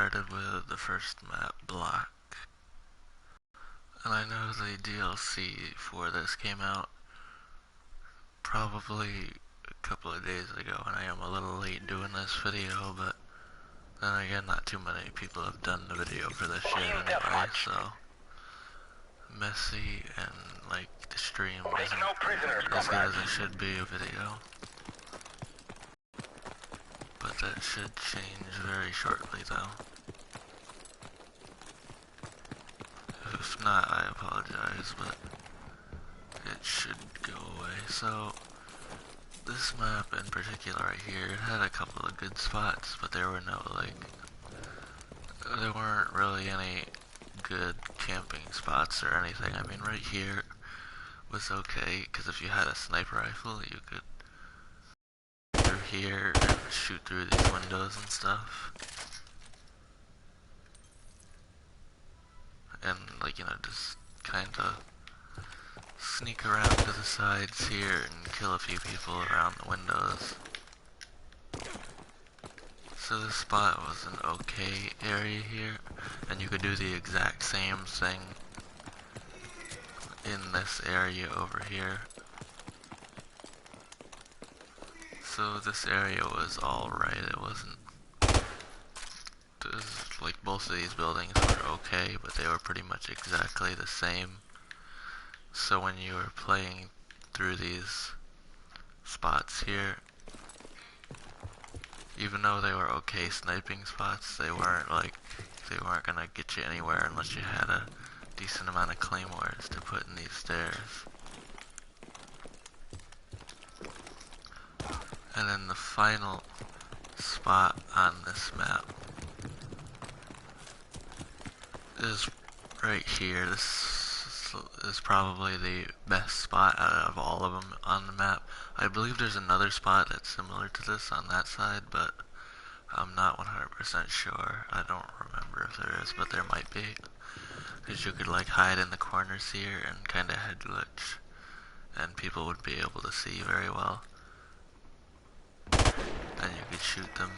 started with the first map, Block. And I know the DLC for this came out probably a couple of days ago, and I am a little late doing this video, but then again, not too many people have done the video for this yet anyway, so messy and like the stream isn't as good as it should be a video. But that should change very shortly though. If not, I apologize, but it should go away. So, this map in particular right here, it had a couple of good spots, but there weren't really any good camping spots or anything. I mean, right here was okay, because if you had a sniper rifle, you could go through here and shoot through these windows and stuff. And, like, you know, just kind of sneak around to the sides here and kill a few people around the windows. So this spot was an okay area here, and you could do the exact same thing in this area over here. So this area was alright, it wasn't... like both of these buildings were okay, but they were pretty much exactly the same. So when you were playing through these spots here, even though they were okay sniping spots, they weren't gonna get you anywhere unless you had a decent amount of claymores to put in these stairs. And then the final spot on this map is right here. This is probably the best spot out of all of them on the map. I believe there's another spot that's similar to this on that side, but I'm not 100% sure. I don't remember if there is, but there might be. Because you could like hide in the corners here and kind of head glitch, and people would be able to see very well. And you could shoot them,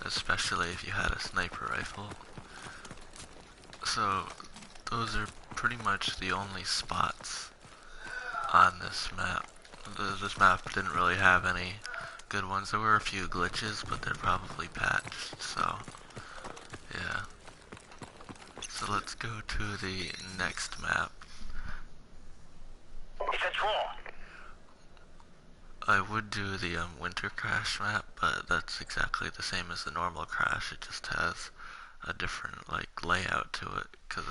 especially if you had a sniper rifle. So those are pretty much the only spots on this map. This map didn't really have any good ones. There were a few glitches, but they're probably patched, so yeah. So let's go to the next map. I would do the Winter Crash map, but that's exactly the same as the normal Crash. It just has a different like layout to it, because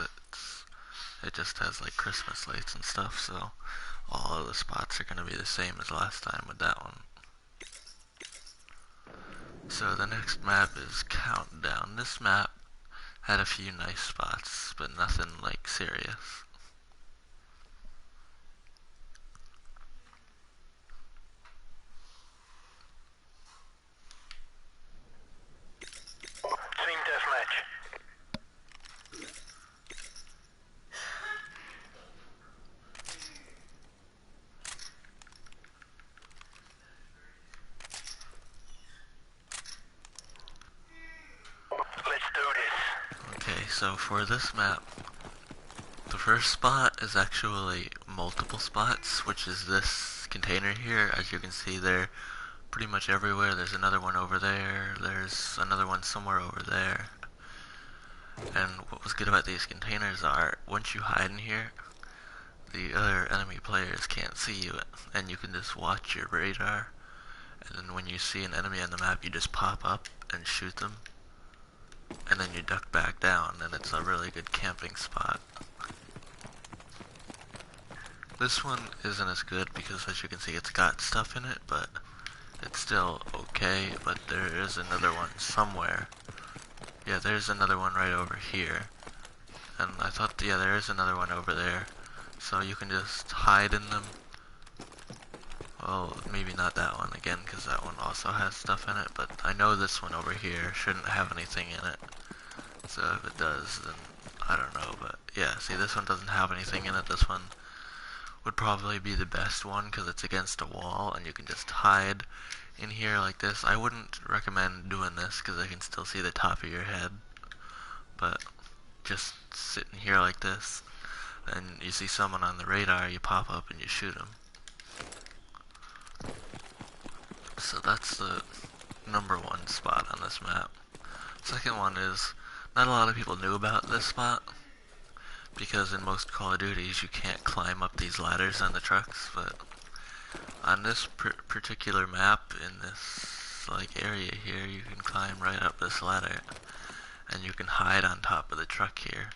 it just has like Christmas lights and stuff, so all of the spots are going to be the same as last time with that one. So the next map is Countdown. This map had a few nice spots, but nothing like serious. So for this map, the first spot is actually multiple spots, which is this container here. As you can see, they're pretty much everywhere. There's another one over there, there's another one somewhere over there. And what was good about these containers are, once you hide in here, the other enemy players can't see you, and you can just watch your radar. And then when you see an enemy on the map, you just pop up and shoot them. And then you duck back down, and it's a really good camping spot. This one isn't as good because, as you can see, it's got stuff in it, but it's still okay. But there is another one somewhere. Yeah, there's another one right over here. And I thought, yeah, there is another one over there. So you can just hide in them. Well, maybe not that one again, because that one also has stuff in it, but I know this one over here shouldn't have anything in it. So if it does, then I don't know, but yeah, see, this one doesn't have anything in it. This one would probably be the best one, because it's against a wall, and you can just hide in here like this. I wouldn't recommend doing this because I can still see the top of your head, but just sitting here like this, and you see someone on the radar, you pop up and you shoot them. So that's the number one spot on this map. Second one is, not a lot of people knew about this spot, because in most Call of Duties you can't climb up these ladders on the trucks, but on this particular map, in this like area here, you can climb right up this ladder, and you can hide on top of the truck here.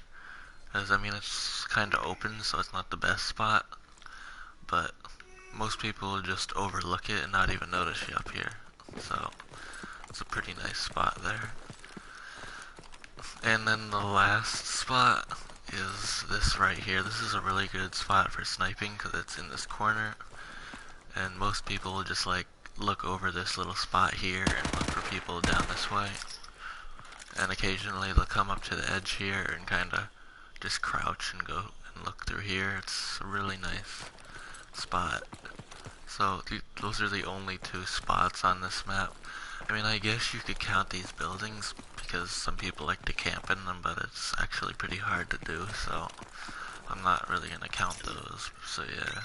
Because, I mean, it's kind of open, so it's not the best spot, but most people just overlook it and not even notice you up here. So, it's a pretty nice spot there. And then the last spot is this right here. This is a really good spot for sniping because it's in this corner, and most people will just like look over this little spot here and look for people down this way, and occasionally they'll come up to the edge here and kind of just crouch and go and look through here. It's a really nice spot. So those are the only two spots on this map. I mean, I guess you could count these buildings because some people like to camp in them, but it's actually pretty hard to do, so I'm not really going to count those. So yeah.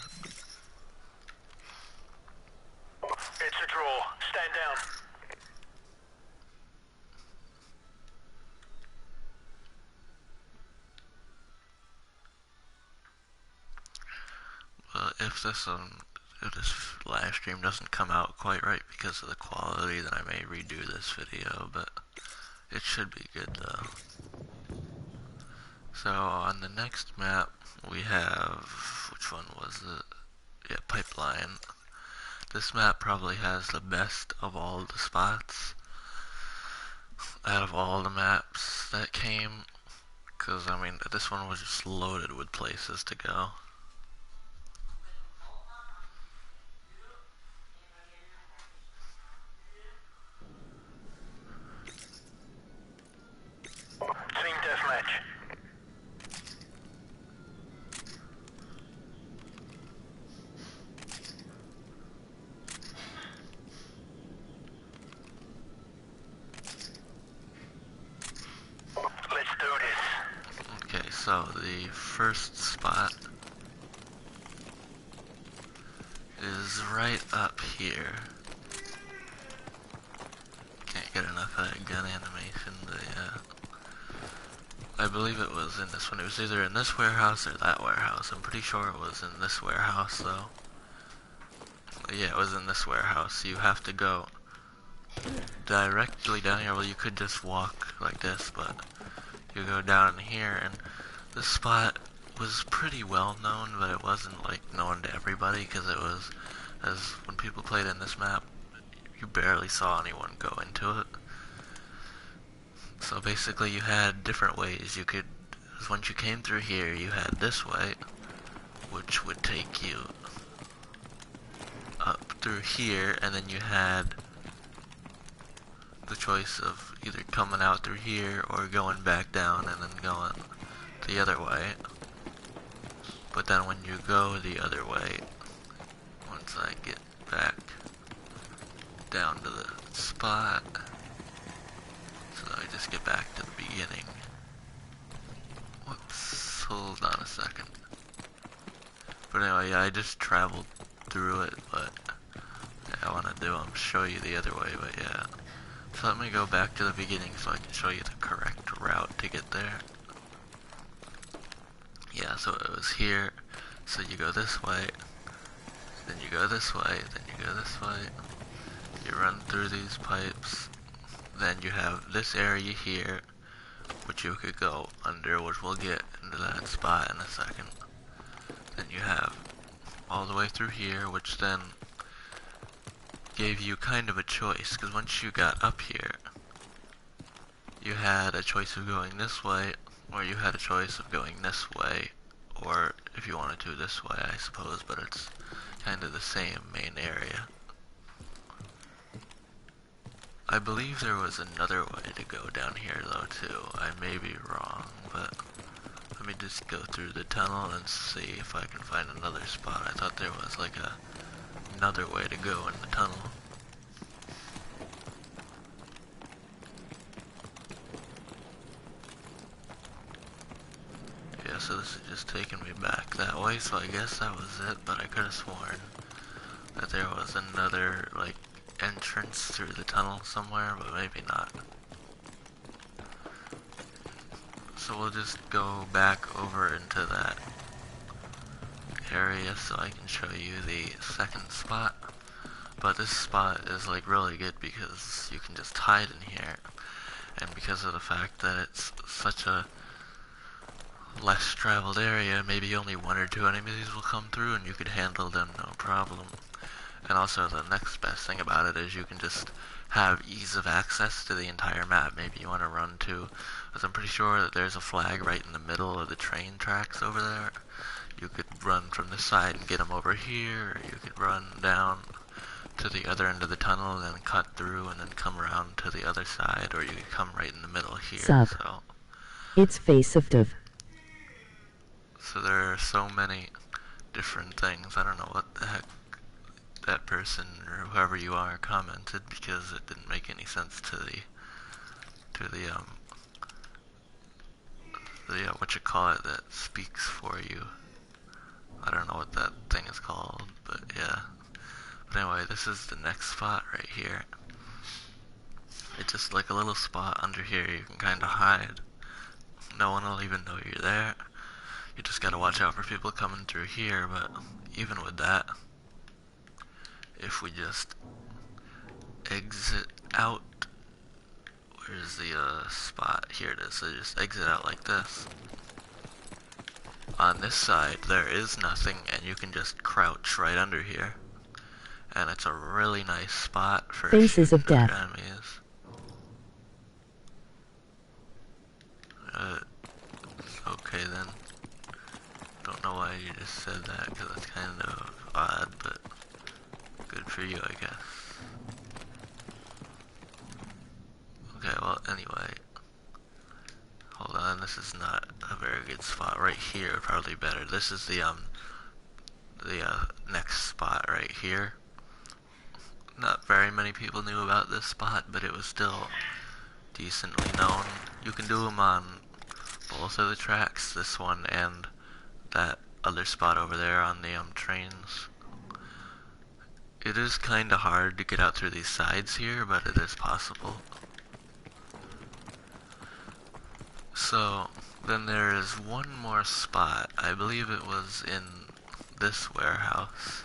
It's a draw. Stand down. Well, if this live stream doesn't come out quite right because of the quality, then I may redo this video, but it should be good though. So on the next map we have, which one was it? Yeah, Pipeline. This map probably has the best of all the spots out of all the maps that came, because I mean this one was just loaded with places to go. Team deathmatch. Let's do this. Okay, so the first spot is right up here. Can't get enough of that gun animation, but yeah. I believe it was in this one. It was either in this warehouse or that warehouse. I'm pretty sure it was in this warehouse, though. Yeah, it was in this warehouse. You have to go directly down here. Well, you could just walk like this, but you go down here, and this spot was pretty well known, but it wasn't like known to everybody, because it was, as when people played in this map, you barely saw anyone go into it. So basically you had different ways you could, once you came through here, you had this way, which would take you up through here, and then you had the choice of either coming out through here or going back down and then going the other way. But then when you go the other way, once I get back down to the spot, so I just get back to the beginning. Whoops, hold on a second. But anyway, yeah, I just traveled through it, but yeah, I want to show you the other way, but yeah. So let me go back to the beginning so I can show you the correct route to get there. Yeah, so it was here, so you go this way, then you go this way, then you go this way, you run through these pipes, then you have this area here, which you could go under, which we'll get into that spot in a second. Then you have all the way through here, which then gave you kind of a choice, because once you got up here, you had a choice of going this way, or you had a choice of going this way, or if you wanted to this way, I suppose, but it's kind of the same main area. I believe there was another way to go down here though too. I may be wrong, but let me just go through the tunnel and see if I can find another spot. I thought there was like another way to go in the tunnel. so this is just taking me back that way, so I guess that was it, but I could have sworn that there was another, like, entrance through the tunnel somewhere, but maybe not. So we'll just go back over into that area so I can show you the second spot. But this spot is like really good because you can just hide in here, and because of the fact that it's such a less traveled area, maybe only one or two enemies will come through and you could handle them no problem. And also the next best thing about it is you can just have ease of access to the entire map. Maybe you want to run to, because I'm pretty sure that there's a flag right in the middle of the train tracks over there. You could run from this side and get them over here, or you could run down to the other end of the tunnel and then cut through and then come around to the other side, or you could come right in the middle here. Sup. So It's face of div. So there are so many different things. I don't know what the heck that person or whoever you are commented, because it didn't make any sense to the what you call it that speaks for you. I don't know what that thing is called, but yeah. But anyway, this is the next spot right here. It's just like a little spot under here you can kind of hide. No one will even know you're there. You just gotta watch out for people coming through here, but even with that, if we just exit out, where's the spot? Here it is. So just exit out like this. On this side, there is nothing, and you can just crouch right under here. And it's a really nice spot for Faces of shooting death. enemies. Okay then. Don't know why you just said that, because that's kind of odd, but good for you, I guess. Okay, well, anyway. Hold on, this is not a very good spot. Right here, probably better. This is the next spot right here. Not very many people knew about this spot, but it was still decently known. You can do them on both of the tracks, this one and that other spot over there on the trains. It is kinda hard to get out through these sides here, but it is possible. So, then there is one more spot. I believe it was in this warehouse.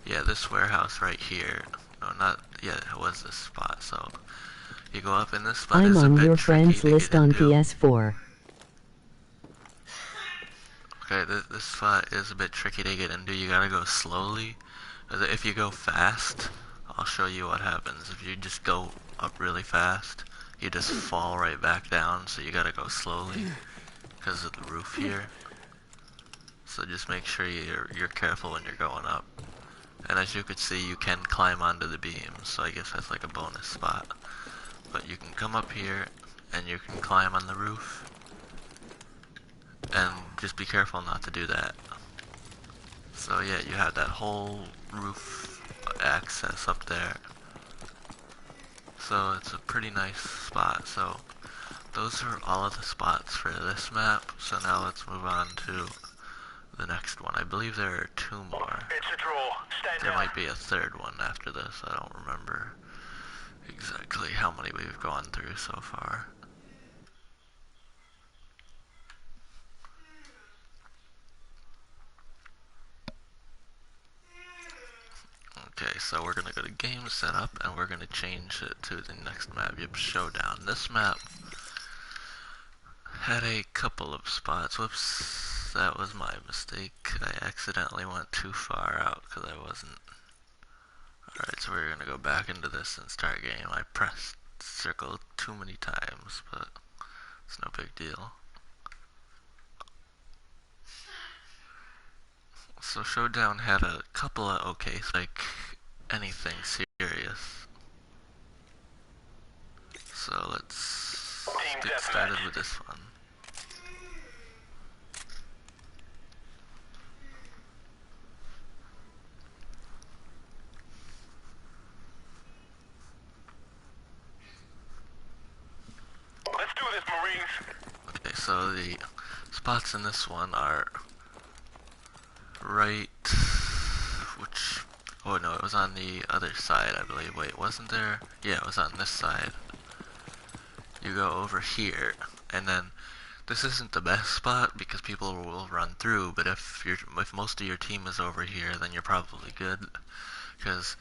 Yeah, this warehouse right here. No, not, yeah, it was this spot, so you go up in this spot. I'm is a on bit your tricky friends to list get on into. PS4. Okay, this spot is a bit tricky to get into. You gotta go slowly. If you go fast, I'll show you what happens. If you just go up really fast, you just fall right back down, so you gotta go slowly because of the roof here. So just make sure you're careful when you're going up. And as you can see, you can climb onto the beams, so I guess that's like a bonus spot. But you can come up here, and you can climb on the roof. And just be careful not to do that. So yeah, you have that whole roof access up there. So it's a pretty nice spot. So those are all of the spots for this map. So now let's move on to the next one. I believe there are two more. It's a draw. Stand There down. might be a third one after this. I don't remember exactly how many we've gone through so far. Okay, so we're gonna go to game setup and we're gonna change it to the next map. Yep, showdown. This map had a couple of spots. Whoops, that was my mistake. I accidentally went too far out because I wasn't. Alright, so we're gonna go back into this and start game. I pressed circle too many times, but it's no big deal. So Showdown had a couple of okay, like anything serious. So let's Team get started deathmatch. with this one. Let's do this, Marines. Okay, so the spots in this one are right, which, oh no, it was on the other side, I believe. Wait, wasn't there? Yeah, it was on this side. You go over here, and then this isn't the best spot because people will run through, but if most of your team is over here, then you're probably good, because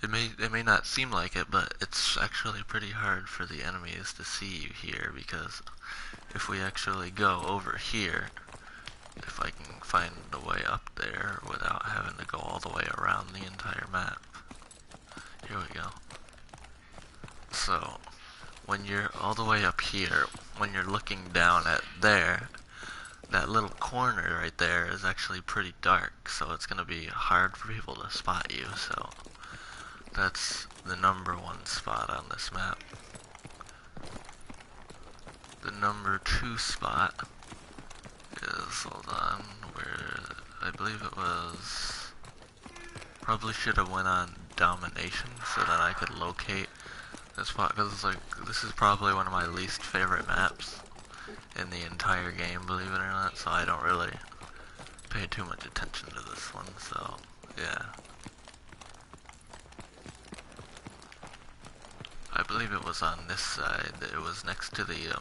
it may not seem like it, but it's actually pretty hard for the enemies to see you here, because if we actually go over here, if I can find a way up there without having to go all the way around the entire map. Here we go. So, when you're all the way up here, when you're looking down at there, that little corner right there is actually pretty dark, so it's gonna be hard for people to spot you, so that's the #1 spot on this map. The #2 spot is, hold on, where, I believe it was, probably should have went on domination so that I could locate this spot, because it's like, this is probably one of my least favorite maps in the entire game, believe it or not, so I don't really pay too much attention to this one, so, yeah. I believe it was on this side, it was next to the,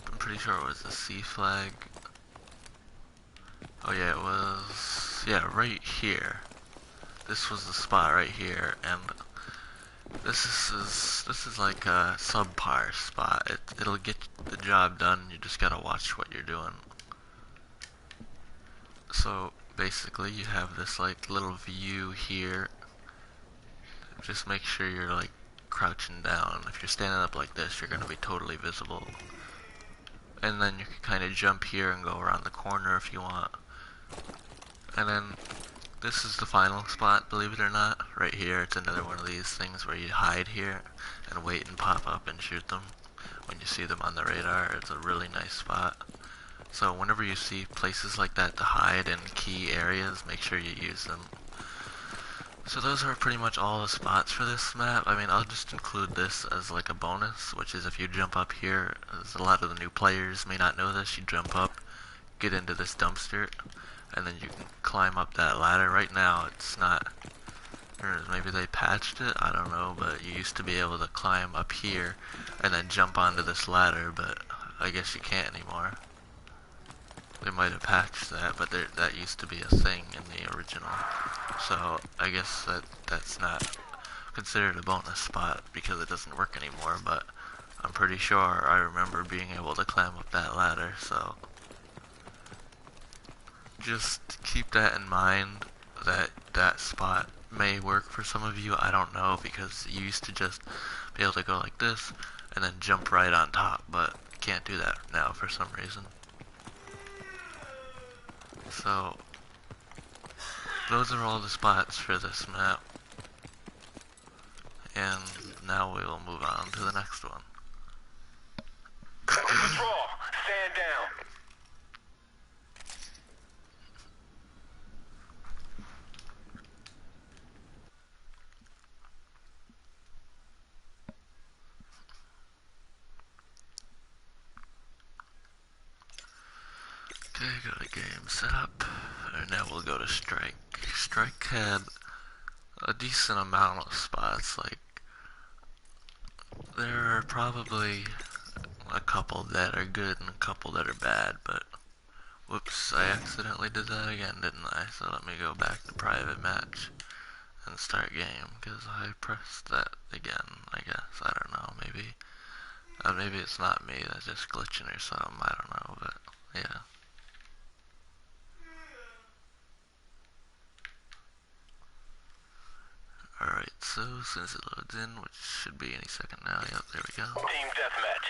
I'm pretty sure it was the C flag. Oh yeah, it was, yeah, right here. This was the spot right here, and this is like a subpar spot. It'll get the job done, you just gotta watch what you're doing. So, basically, you have this like little view here. Just make sure you're like crouching down. If you're standing up like this, you're gonna be totally visible. And then you can kind of jump here and go around the corner if you want. And then this is the final spot, believe it or not, right here. It's another one of these things where you hide here and wait and pop up and shoot them when you see them on the radar. It's a really nice spot. So whenever you see places like that to hide in key areas, make sure you use them. So those are pretty much all the spots for this map. I mean, I'll just include this as like a bonus, which is if you jump up here, as a lot of the new players may not know this, you jump up, get into this dumpster, and then you can climb up that ladder. Right now, it's not, or maybe they patched it, I don't know, but you used to be able to climb up here and then jump onto this ladder, but I guess you can't anymore. They might have patched that, but that used to be a thing in the original. So I guess that's not considered a bonus spot because it doesn't work anymore, but I'm pretty sure I remember being able to climb up that ladder, so just keep that in mind, that that spot may work for some of you. I don't know, because you used to just be able to go like this and then jump right on top, but you can't do that now for some reason. So those are all the spots for this map, and now we will move on to the next one. Patrol, stand down. Okay, go to game setup, and now we'll go to strike. Strike had a decent amount of spots, like, there are probably a couple that are good and a couple that are bad, but whoops, I accidentally did that again, didn't I? So let me go back to private match and start game, because I pressed that again, I guess. I don't know, maybe it's not me, that's just glitching or something, I don't know, but yeah. Alright, so since it loads in, which should be any second now, yep, there we go. Team deathmatch.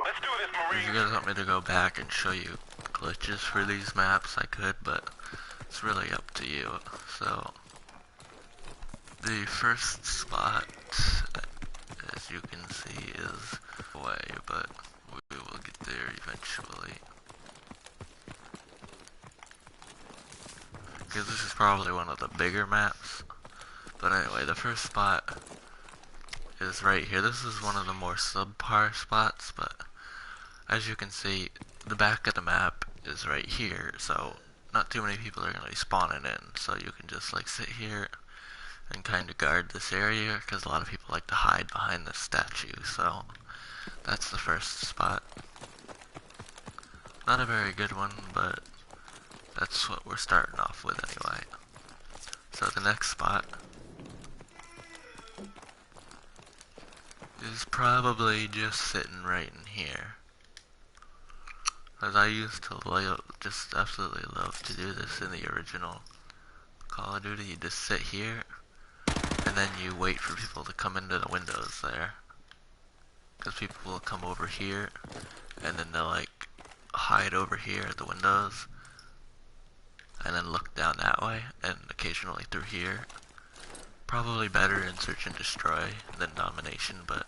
Let's do this, If you Marine. guys want me to go back and show you glitches for these maps, I could, but it's really up to you. So, the first spot, as you can see, is away, but we will get there eventually. because this is probably one of the bigger maps. But anyway, the first spot is right here. This is one of the more subpar spots, but as you can see, the back of the map is right here, so not too many people are going to be spawning in, so you can just like sit here and kind of guard this area, because a lot of people like to hide behind this statue, so that's the first spot. Not a very good one, but that's what we're starting off with anyway. So the next spot is probably just sitting right in here. As I used to just absolutely love to do this in the original Call of Duty. You just sit here, and then you wait for people to come into the windows there. Because people will come over here, and then they'll like hide over here at the windows, and then look down that way, and occasionally through here. Probably better in Search and Destroy than Domination, but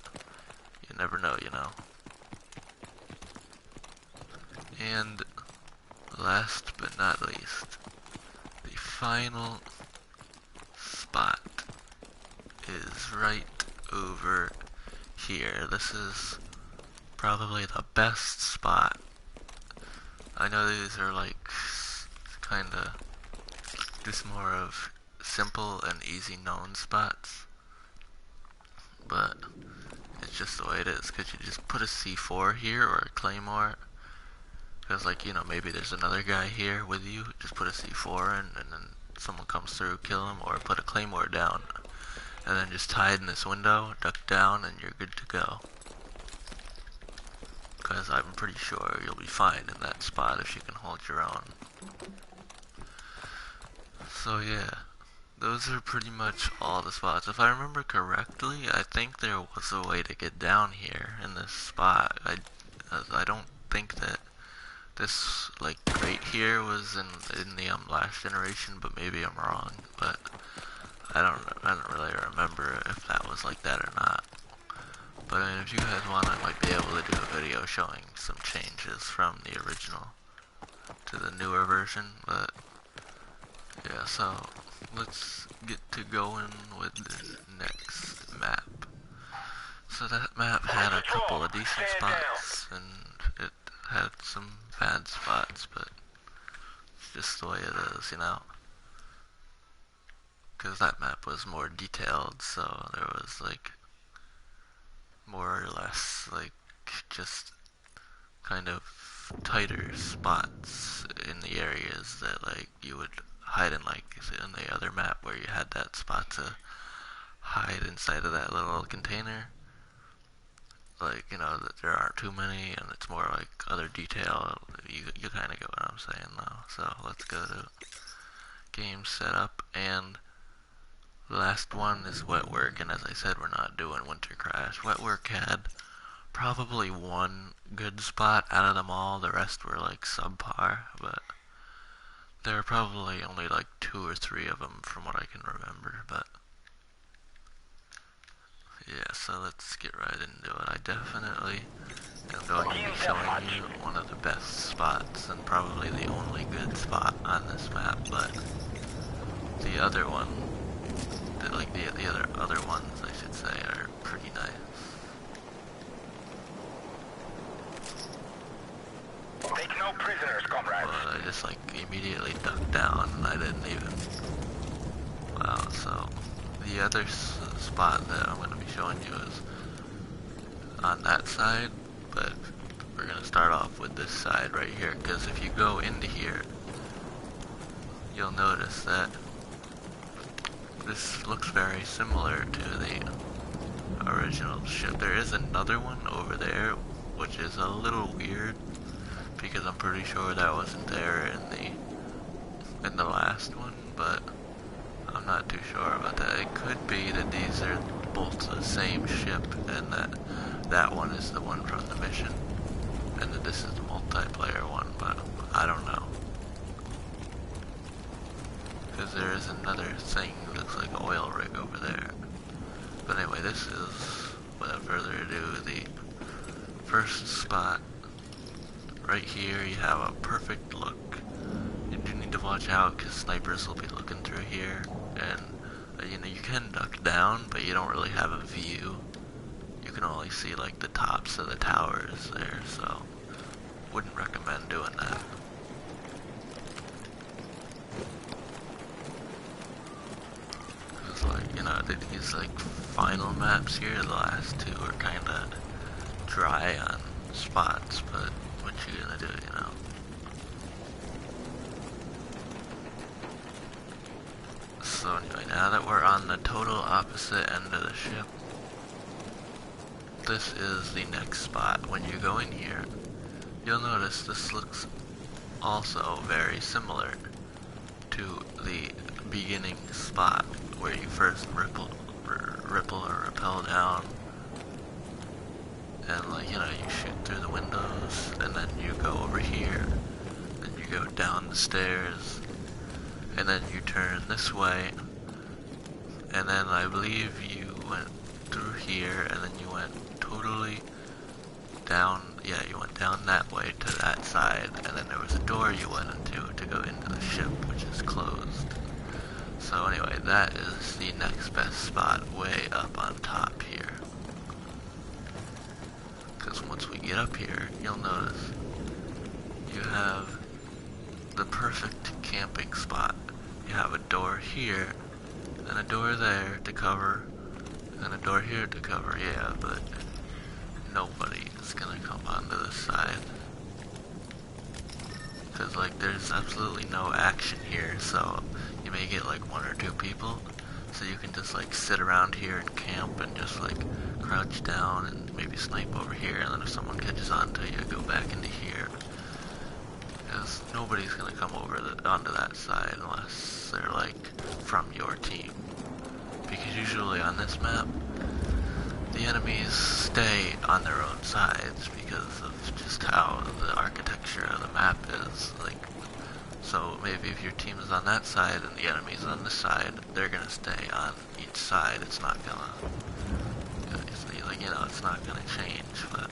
you never know, you know. And last but not least, the final spot is right over here. This is probably the best spot. I know these are like kinda just more of simple and easy known spots, but it's just the way it is, because you just put a C4 here or a claymore. Because, like, you know, maybe there's another guy here with you, just put a C4 in, and then someone comes through, kill him, or put a claymore down. And then just hide in this window, duck down, and you're good to go. Because I'm pretty sure you'll be fine in that spot if you can hold your own. So yeah, those are pretty much all the spots. If I remember correctly, I think there was a way to get down here in this spot. I don't think that this, like, right here was in the last generation, but maybe I'm wrong. But I don't really remember if that was like that or not. But I mean, if you guys want, I might be able to do a video showing some changes from the original to the newer version. But yeah, so let's get to going with the next map. So that map had a couple of decent spots, and it had some bad spots, but it's just the way it is, you know? Because that map was more detailed, so there was, like, more or less, like, just kind of tighter spots in the areas that, like, you would hide in, like, in the other map where you had that spot to hide inside of that little container. Like, you know, that there aren't too many, and it's more like other detail. You kind of get what I'm saying, though. So let's go to game setup, and the last one is Wet Work, and as I said, we're not doing Winter Crash. Wet Work had probably one good spot out of them all. The rest were like subpar, but there are probably only like 2 or 3 of them from what I can remember, but yeah, so let's get right into it. I definitely am going to be showing you one of the best spots, and probably the only good spot on this map, but the other one, like the other ones, I should say, are pretty nice. Take no prisoners, comrades. But I just like immediately ducked down, and I didn't even. Wow, so the other spot that I'm going to be showing you is on that side, but we're going to start off with this side right here, because if you go into here, you'll notice that this looks very similar to the original ship. There is another one over there, which is a little weird, because I'm pretty sure that wasn't there in the last one, but I'm not too sure about that. It could be that these are both the same ship, and that one is the one from the mission, and that this is the multiplayer one, but I don't know. Because there is another thing that looks like an oil rig over there. But anyway, this is, without further ado, the first spot. Right here you have a perfect look. You do need to watch out because snipers will be looking through here, and you know, you can duck down, but you don't really have a view. You can only see like the tops of the towers there, so wouldn't recommend doing that. Cause like, you know, these like final maps here, the last two are kinda dry on spots, but what you gonna do, you know? So anyway, now that we're on the total opposite end of the ship, this is the next spot. When you go in here, you'll notice this looks also very similar to the beginning spot where you first ripple or rappel down, and like, you know, you shoot through the windows, and then you go over here, then you go down the stairs, and then you turn this way, and then I believe you went through here, and then you went totally down, yeah, you went down that way to that side, and then there was a door you went into to go into the ship, which is closed. So anyway, that is the next best spot way up on top here. Because once we get up here, you'll notice you have the perfect camping spot. You have a door here, and a door there to cover, and a door here to cover, yeah, but nobody is gonna come onto this side. Because, like, there's absolutely no action here, so you may get, like, one or two people, so you can just, like, sit around here and camp and just, like, crouch down and maybe snipe over here, and then if someone catches onto you, go back into here. Because nobody's gonna come over onto that side unless they're, like, from your team. Because usually on this map, the enemies stay on their own sides because of just how the architecture of the map is. Like, so maybe if your team is on that side and the enemy's on this side, they're gonna stay on each side. It's not gonna, like, you know, it's not gonna change. But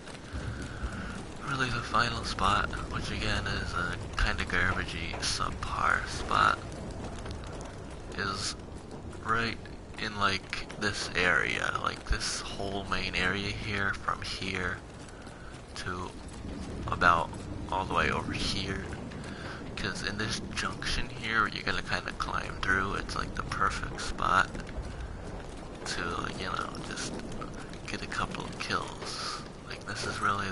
really, the final spot, which again is a kind of garbagey, subpar spot, is right in like this area, like this whole main area here, from here to about all the way over here. Because in this junction here, you gotta kind of climb through. It's like the perfect spot to, like, you know, just get a couple of kills. Like, this is really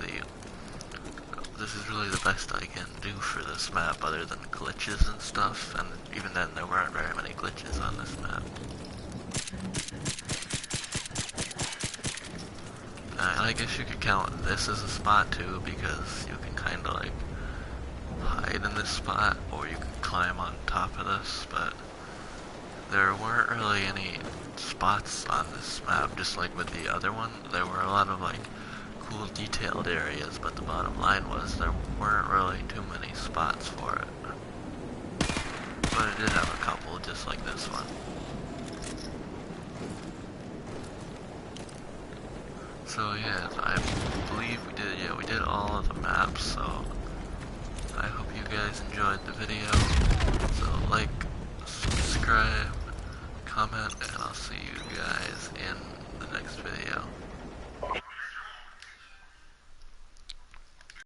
the best I can do for this map, other than glitches and stuff. And even then, there weren't very many glitches on this map. And I guess you could count this as a spot too, because you can kind of like hide in this spot, or you can climb on top of this, but there weren't really any spots on this map, just like with the other one. There were a lot of like cool detailed areas, but the bottom line was there weren't really too many spots for it. But it did have a couple, just like this one. So yeah, I believe we did all of the maps, so I hope you guys enjoyed the video. So like, subscribe, comment, and I'll see you guys in the next video.